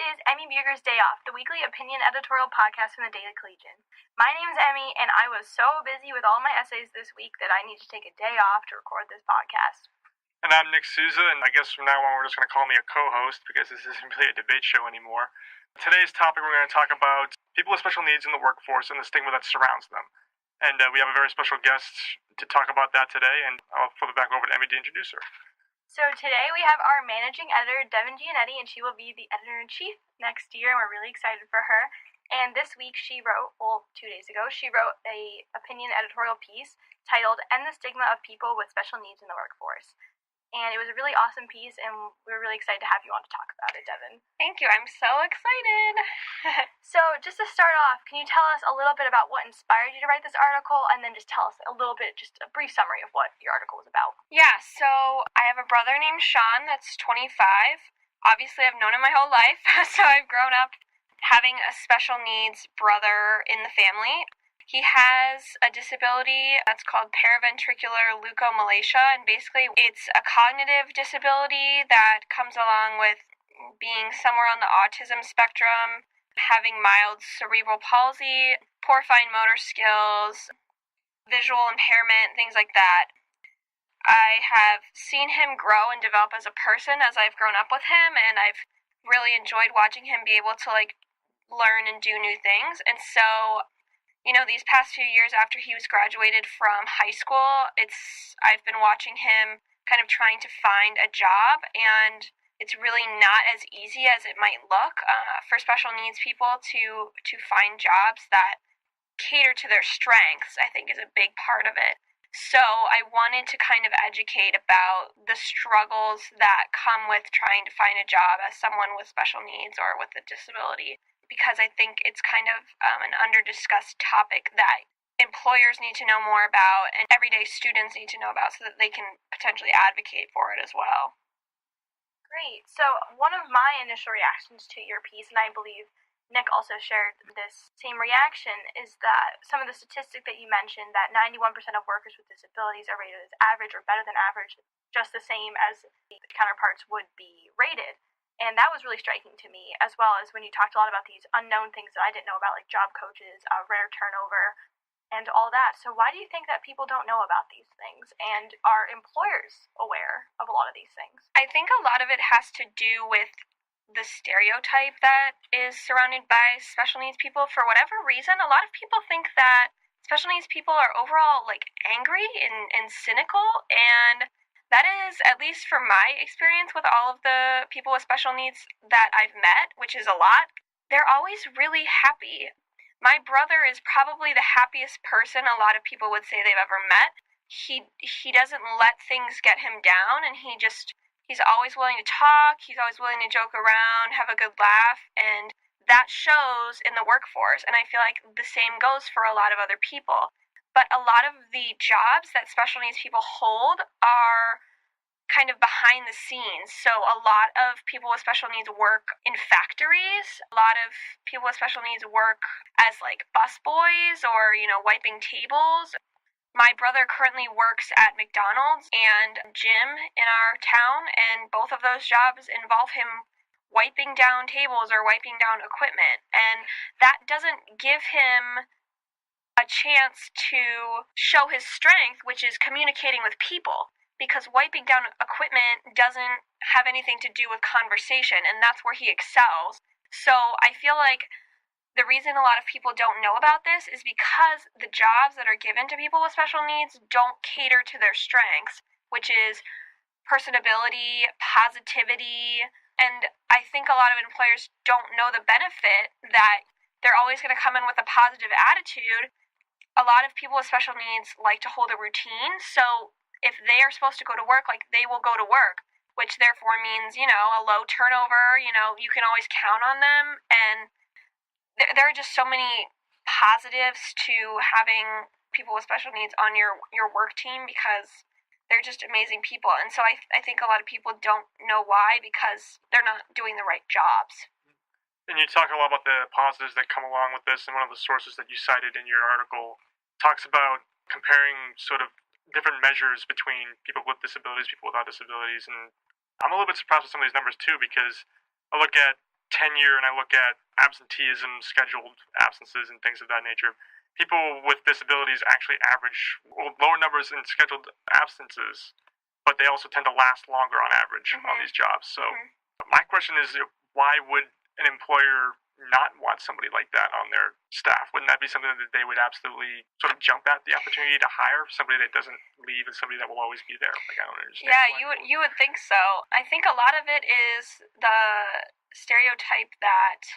is Emmi Beuger's Day Off, the weekly opinion editorial podcast from the Daily Collegian. My name is Emmi, and I was so busy with all my essays this week that I need to take a day off to record this podcast. And I'm Souza, and I guess from now on we're just going to call me a co-host because this isn't really a debate show anymore. Today's topic, we're going to talk about people with special needs in the workforce and the stigma that surrounds them. And we have a very special guest to talk about that today, and I'll flip it back over to Emmi to introduce her. So today we have our managing editor, Devyn, Giannetti, and she will be the editor-in-chief next year, and we're really excited for her. And this week she wrote, 2 days ago, she wrote a opinion editorial piece titled "End the Stigma of People with Special Needs in the Workforce." And it was a really awesome piece, and we're really excited to have you on to talk about it, Devyn. Thank you. I'm so excited. So just to start off, can you tell us a little bit about what inspired you to write this article, and then just tell us a little bit, just a brief summary of what your article was about? Yeah, so I have a brother named Sean that's 25. Obviously, I've known him my whole life, so I've grown up having a special needs brother in the family. He has a disability that's called paraventricular leukomalacia, and basically it's a cognitive disability that comes along with being somewhere on the autism spectrum, having mild cerebral palsy, poor fine motor skills, visual impairment, things like that. I have seen him grow and develop as a person as I've grown up with him, and I've really enjoyed watching him be able to learn and do new things. And so, these past few years after he was graduated from high school, I've been watching him kind of trying to find a job, and it's really not as easy as it might look for special needs people to find jobs that cater to their strengths. I think is a big part of it. So I wanted to kind of educate about the struggles that come with trying to find a job as someone with special needs or with a disability, because I think it's kind of an under-discussed topic that employers need to know more about and everyday students need to know about so that they can potentially advocate for it as well. Great. So one of my initial reactions to your piece, and I believe Nick also shared this same reaction, is that some of the statistic that you mentioned, that 91% of workers with disabilities are rated as average or better than average, just the same as the counterparts would be rated. And that was really striking to me, as well as when you talked a lot about these unknown things that I didn't know about, like job coaches, rare turnover, and all that. So why do you think that people don't know about these things? And are employers aware of a lot of these things? I think a lot of it has to do with the stereotype that is surrounded by special needs people. For whatever reason, a lot of people think that special needs people are overall angry and cynical, and that is, at least from my experience with all of the people with special needs that I've met, which is a lot, they're always really happy. My brother is probably the happiest person a lot of people would say they've ever met. He doesn't let things get him down, and he's always willing to talk, he's always willing to joke around, have a good laugh, and that shows in the workforce, and I feel like the same goes for a lot of other people. But a lot of the jobs that special needs people hold are kind of behind the scenes. So a lot of people with special needs work in factories. A lot of people with special needs work as busboys or, wiping tables. My brother currently works at McDonald's and a gym in our town, and both of those jobs involve him wiping down tables or wiping down equipment. And that doesn't give him a chance to show his strength, which is communicating with people, because wiping down equipment doesn't have anything to do with conversation, and that's where he excels. So I feel like the reason a lot of people don't know about this is because the jobs that are given to people with special needs don't cater to their strengths, which is personability, positivity, and I think a lot of employers don't know the benefit that they're always going to come in with a positive attitude. A lot of people with special needs like to hold a routine, so if they are supposed to go to work, they will go to work, which therefore means, a low turnover, you can always count on them, and there are just so many positives to having people with special needs on your work team because they're just amazing people. And so I think a lot of people don't know why, because they're not doing the right jobs. And you talk a lot about the positives that come along with this, and one of the sources that you cited in your article talks about comparing sort of different measures between people with disabilities, people without disabilities, and I'm a little bit surprised with some of these numbers too, because I look at tenure and I look at absenteeism, scheduled absences, and things of that nature, people with disabilities actually average lower numbers in scheduled absences, but they also tend to last longer on average on these jobs. So my question is, why would an employer not want somebody like that on their staff? Wouldn't that be something that they would absolutely sort of jump at the opportunity to hire somebody that doesn't leave and somebody that will always be there? Like, I don't understand. Yeah, you would think so. I think a lot of it is the stereotype that,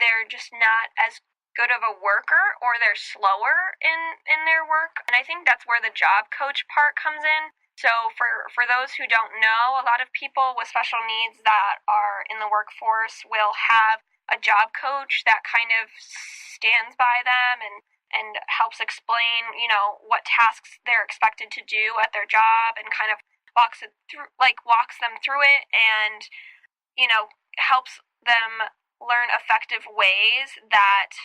they're just not as good of a worker, or they're slower in their work. And I think that's where the job coach part comes in. So for those who don't know, a lot of people with special needs that are in the workforce will have a job coach that kind of stands by them and helps explain, what tasks they're expected to do at their job, and kind of walks them through it, and, helps them learn effective ways that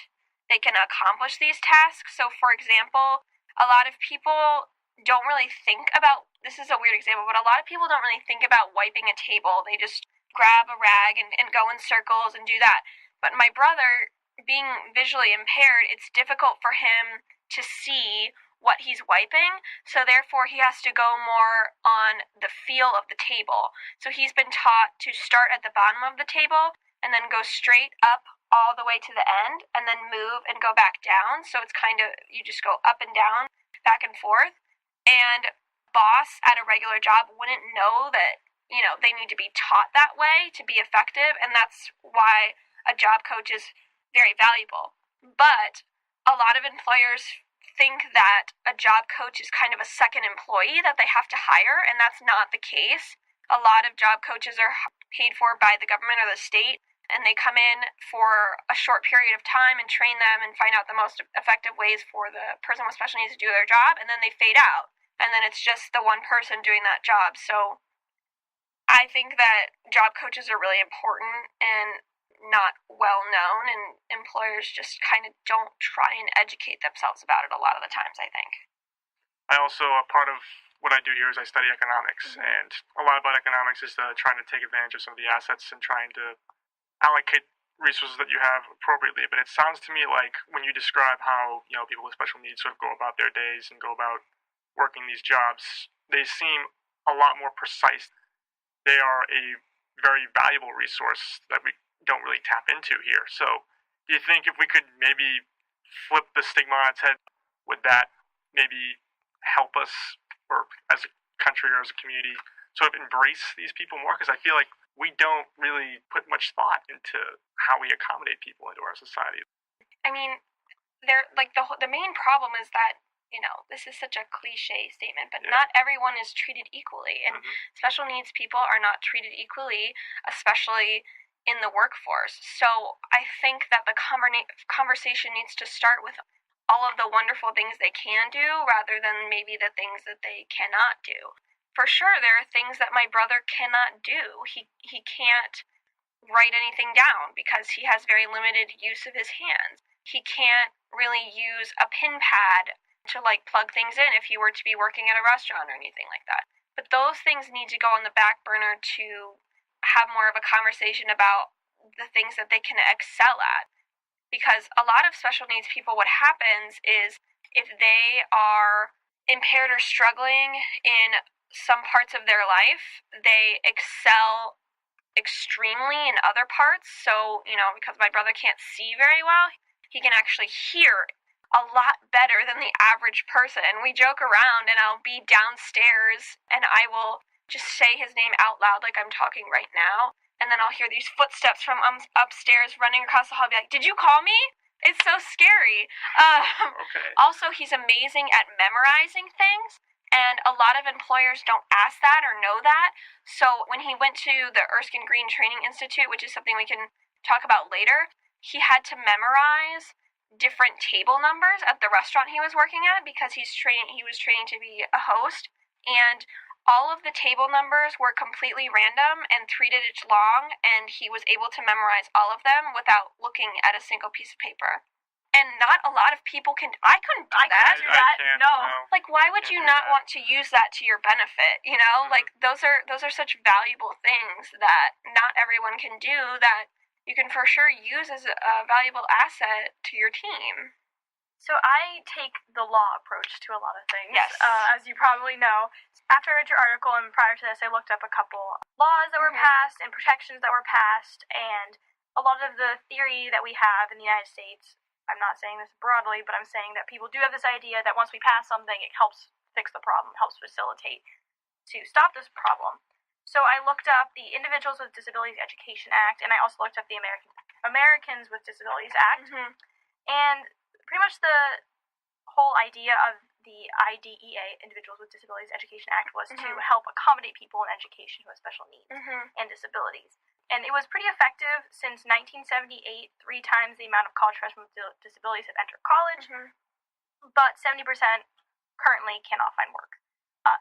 they can accomplish these tasks. So, for example, a lot of people don't really think about, this is a weird example, but a lot of people don't really think about wiping a table. They just grab a rag and go in circles and do that. But my brother, being visually impaired, it's difficult for him to see what he's wiping, so therefore he has to go more on the feel of the table. So he's been taught to start at the bottom of the table and then go straight up all the way to the end, and then move and go back down. So it's kind of, you just go up and down, back and forth. And boss at a regular job wouldn't know that, they need to be taught that way to be effective, and that's why a job coach is very valuable. But a lot of employers think that a job coach is kind of a second employee that they have to hire, and that's not the case. A lot of job coaches are paid for by the government or the state, and they come in for a short period of time and train them and find out the most effective ways for the person with special needs to do their job, and then they fade out. And then it's just the one person doing that job. So I think that job coaches are really important and not well known, and employers just kind of don't try and educate themselves about it a lot of the times, I think. I also, a part of what I do here is I study economics, and a lot about economics is trying to take advantage of some of the assets and trying to allocate resources that you have appropriately. But it sounds to me like when you describe how, people with special needs sort of go about their days and go about working these jobs, they seem a lot more precise. They are a very valuable resource that we don't really tap into here. So do you think if we could maybe flip the stigma on its head, would that maybe help us, or as a country or as a community, sort of embrace these people more? Because I feel like we don't really put much thought into how we accommodate people into our society. I mean, the main problem is that, this is such a cliche statement, but not everyone is treated equally, and special needs people are not treated equally, especially in the workforce. So I think that the conversation needs to start with all of the wonderful things they can do, rather than maybe the things that they cannot do. For sure, there are things that my brother cannot do. He can't write anything down because he has very limited use of his hands. He can't really use a pin pad to plug things in if he were to be working at a restaurant or anything like that. But those things need to go on the back burner to have more of a conversation about the things that they can excel at. Because a lot of special needs people, what happens is, if they are impaired or struggling in some parts of their life, they excel extremely in other parts. So, because my brother can't see very well, he can actually hear a lot better than the average person. We joke around, and I'll be downstairs and I will just say his name out loud like I'm talking right now, and then I'll hear these footsteps from upstairs running across the hall. I'll be like, "Did you call me?" It's so scary. Okay. Also, he's amazing at memorizing things, and a lot of employers don't ask that or know that. So when he went to the Erskine Green Training Institute, which is something we can talk about later, he had to memorize different table numbers at the restaurant he was working at, because he was training to be a host, and all of the table numbers were completely random and 3 digits long, and he was able to memorize all of them without looking at a single piece of paper. And not a lot of people can. I couldn't do that. I can't, No. Like, why would you not want to use that to your benefit? You know, like those are such valuable things that not everyone can do, that you can for sure use as a valuable asset to your team. So I take the law approach to a lot of things. Yes. As you probably know. After I read your article and prior to this, I looked up a couple laws that were passed and protections that were passed, and a lot of the theory that we have in the United States, I'm not saying this broadly, but I'm saying that people do have this idea that once we pass something, it helps fix the problem, helps facilitate to stop this problem. So I looked up the Individuals with Disabilities Education Act, and I also looked up the Americans with Disabilities Act. And pretty much the whole idea of the IDEA, Individuals with Disabilities Education Act, was to help accommodate people in education who have special needs and disabilities. And it was pretty effective since 1978. 3 times the amount of college freshmen with disabilities have entered college, but 70% currently cannot find work,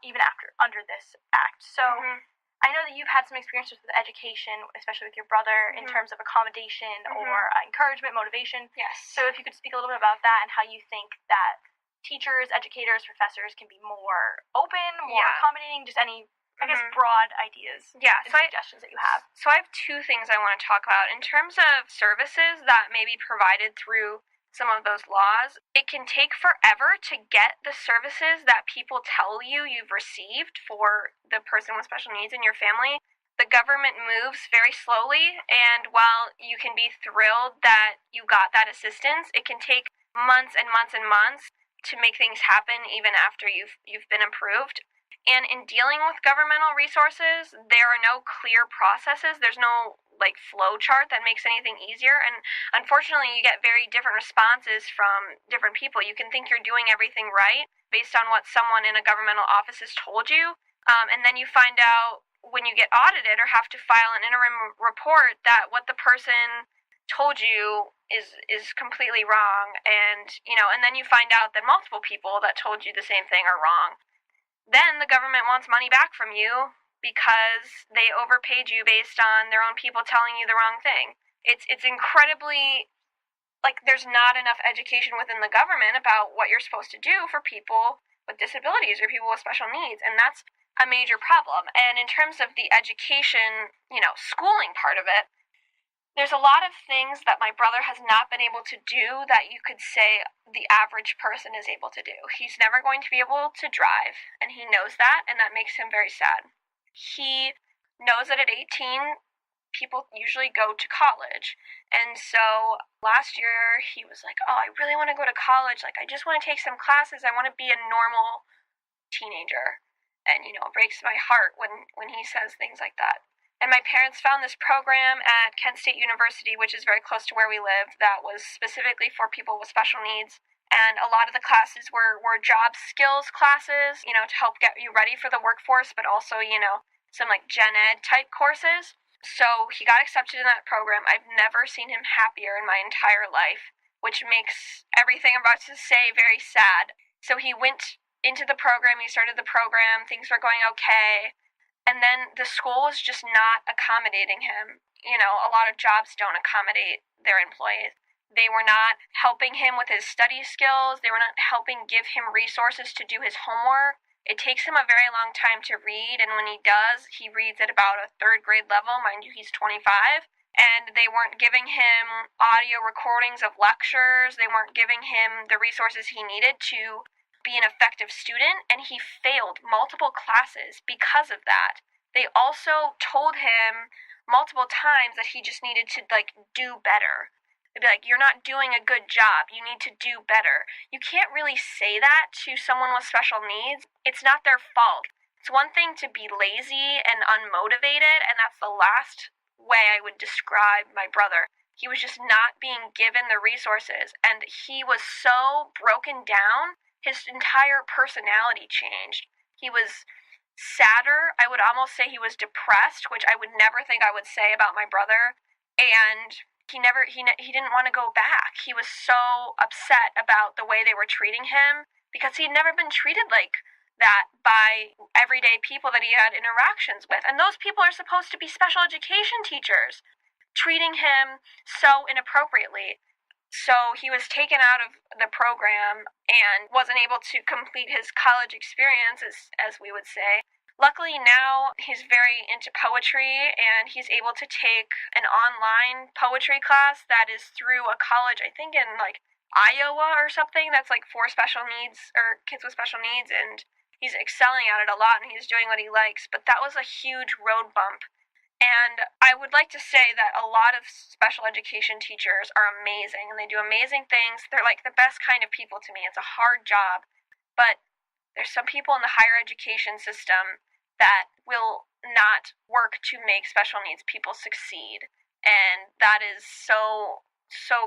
even under this act. So I know that you've had some experiences with education, especially with your brother, in terms of accommodation or encouragement, motivation. Yes. So if you could speak a little bit about that and how you think that teachers, educators, professors can be more open, more accommodating, just any, I guess, broad ideas and suggestions that you have. So I have 2 things I want to talk about. In terms of services that may be provided through some of those laws, it can take forever to get the services that people tell you you've received for the person with special needs in your family. The government moves very slowly, and while you can be thrilled that you got that assistance, it can take months and months and months to make things happen even after you've been approved. And in dealing with governmental resources, there are no clear processes. There's no flow chart that makes anything easier, and unfortunately you get very different responses from different people. You can think you're doing everything right based on what someone in a governmental office has told you, and then you find out when you get audited or have to file an interim report that what the person told you is completely wrong, and then you find out that multiple people that told you the same thing are wrong. Then the government wants money back from you because they overpaid you based on their own people telling you the wrong thing. It's incredibly, there's not enough education within the government about what you're supposed to do for people with disabilities or people with special needs, and that's a major problem. And in terms of the education, schooling part of it, there's a lot of things that my brother has not been able to do that you could say the average person is able to do. He's never going to be able to drive, and he knows that, and that makes him very sad. He knows that at 18, people usually go to college. And so last year, he was like, oh, I really want to go to college. I just want to take some classes. I want to be a normal teenager. And, it breaks my heart when he says things like that. And my parents found this program at Kent State University, which is very close to where we live, that was specifically for people with special needs. And a lot of the classes were job skills classes, to help get you ready for the workforce, but also, some gen ed type courses. So he got accepted in that program. I've never seen him happier in my entire life, which makes everything I'm about to say very sad. So he went into the program, he started the program, things were going okay. And then the school was just not accommodating him. A lot of jobs don't accommodate their employees. They were not helping him with his study skills. They were not helping give him resources to do his homework. It takes him a very long time to read, and when he does, he reads at about a 3rd grade level. Mind you, he's 25. And they weren't giving him audio recordings of lectures. They weren't giving him the resources he needed to be an effective student, and he failed multiple classes because of that. They also told him multiple times that he just needed to do better. They'd be like, you're not doing a good job, you need to do better. You can't really say that to someone with special needs. It's not their fault. It's one thing to be lazy and unmotivated, and that's the last way I would describe my brother. He was just not being given the resources, and he was so broken down, his entire personality changed. He was sadder. I would almost say he was depressed, which I would never think I would say about my brother. And he didn't want to go back. He was so upset about the way they were treating him because he'd never been treated like that by everyday people that he had interactions with. And those people are supposed to be special education teachers, treating him so inappropriately. So he was taken out of the program and wasn't able to complete his college experience, as we would say. Luckily now he's very into poetry, and he's able to take an online poetry class that is through a college, I think in like Iowa or something, that's like for special needs or kids with special needs, and he's excelling at it a lot and he's doing what he likes. But that was a huge road bump. And I would like to say that a lot of special education teachers are amazing and they do amazing things. They're like the best kind of people to me. It's a hard job. But there's some people in the higher education system that will not work to make special needs people succeed. And that is so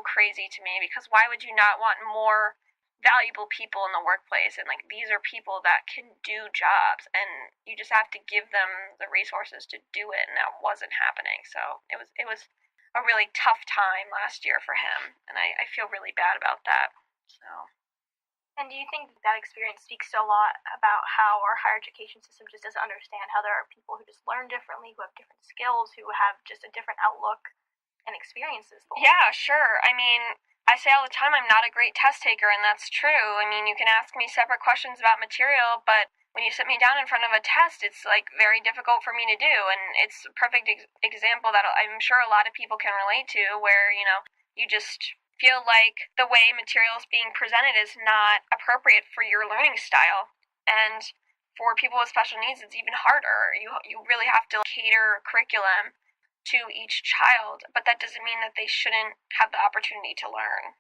crazy to me, because why would you not want more valuable people in the workplace? And like, these are people that can do jobs and you just have to give them the resources to do it, and that wasn't happening. So it was a really tough time last year for him, and I feel really bad about that. So. And do you think that experience speaks a lot about how our higher education system just doesn't understand how there are people who just learn differently, who have different skills, who have just a different outlook and experiences? Yeah, sure. I mean, I say all the time I'm not a great test taker, and that's true. I mean, you can ask me separate questions about material, but when you sit me down in front of a test, it's like very difficult for me to do. And it's a perfect example that I'm sure a lot of people can relate to, where, you know, you just feel like the way material is being presented is not appropriate for your learning style. And for people with special needs, it's even harder. You really have to cater curriculum to each child, but that doesn't mean that they shouldn't have the opportunity to learn.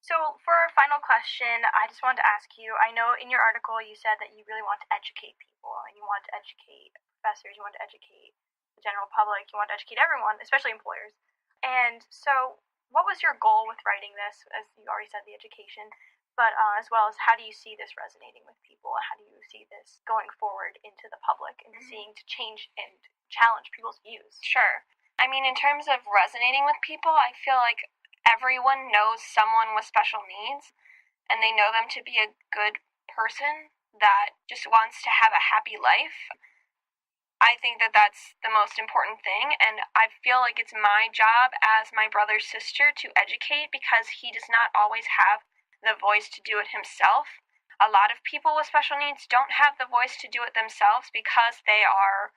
So for our final question, I just wanted to ask you, I know in your article you said that you really want to educate people, and you want to educate professors, you want to educate the general public, you want to educate everyone, especially employers. And so what was your goal with writing this, as you already said, the education, but as well as how do you see this resonating with people, and how do you see this going forward into the public and seeing to change and challenge people's views? Sure. I mean, in terms of resonating with people, I feel like everyone knows someone with special needs, and they know them to be a good person that just wants to have a happy life. I think that that's the most important thing, and I feel like it's my job as my brother's sister to educate, because he does not always have the voice to do it himself. A lot of people with special needs don't have the voice to do it themselves because they are,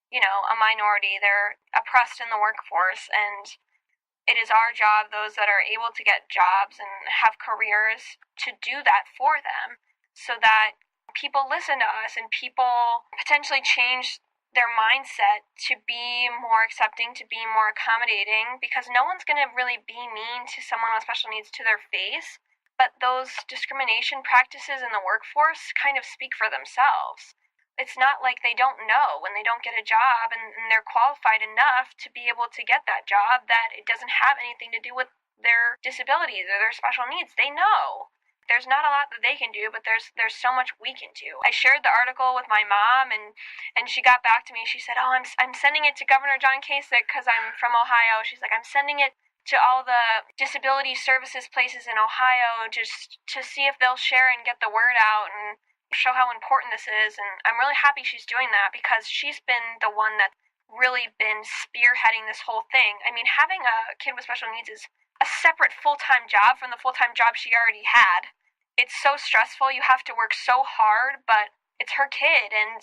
you know, a minority. They're oppressed in the workforce, and it is our job, those that are able to get jobs and have careers, to do that for them, so that people listen to us and people potentially change their mindset to be more accepting, to be more accommodating, because no one's going to really be mean to someone with special needs to their face, but those discrimination practices in the workforce kind of speak for themselves. It's not like they don't know when they don't get a job and they're qualified enough to be able to get that job, that it doesn't have anything to do with their disabilities or their special needs. They know. There's not a lot that they can do, but there's so much we can do. I shared the article with my mom, and she got back to me. She said, "Oh, I'm sending it to Governor John Kasich because I'm from Ohio." She's like, "I'm sending it to all the disability services places in Ohio just to see if they'll share and get the word out and show how important this is." And I'm really happy she's doing that, because she's been the one that's really been spearheading this whole thing. I mean, having a kid with special needs is a separate full-time job from the full-time job she already had. It's so stressful. You have to work so hard, but it's her kid, and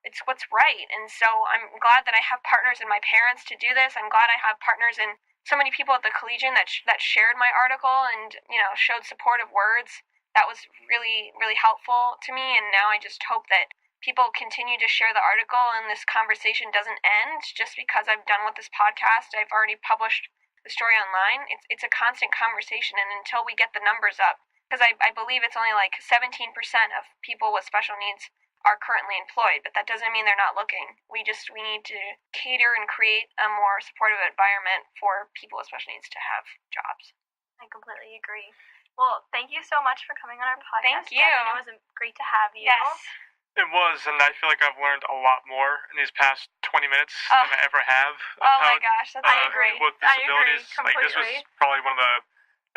it's what's right. And so I'm glad that I have partners in my parents to do this. I'm glad I have partners in so many people at the Collegian that shared my article and, you know, showed supportive words. That was really, really helpful to me, and now I just hope that people continue to share the article and this conversation doesn't end just because I've done with this podcast. I've already published the story online. It's a constant conversation, and until we get the numbers up, because I believe it's only like 17% of people with special needs are currently employed, but that doesn't mean they're not looking. We need to cater and create a more supportive environment for people with special needs to have jobs. I completely agree. Well, thank you so much for coming on our podcast. Thank you. Devyn. It was great to have you. Yes. It was, and I feel like I've learned a lot more in these past 20 minutes than I ever have. Oh my gosh, that's I agree. With disabilities. I agree completely. Like, this was probably one of the,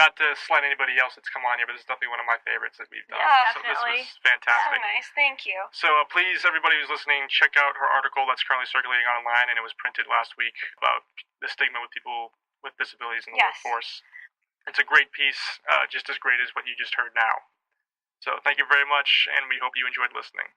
not to slight anybody else that's come on here, but this is definitely one of my favorites that we've done. Yeah, so definitely. this was fantastic. So nice, thank you. So please, everybody who's listening, check out her article that's currently circulating online, and it was printed last week, about the stigma with people with disabilities in the workforce. It's a great piece, just as great as what you just heard now. So thank you very much, and we hope you enjoyed listening.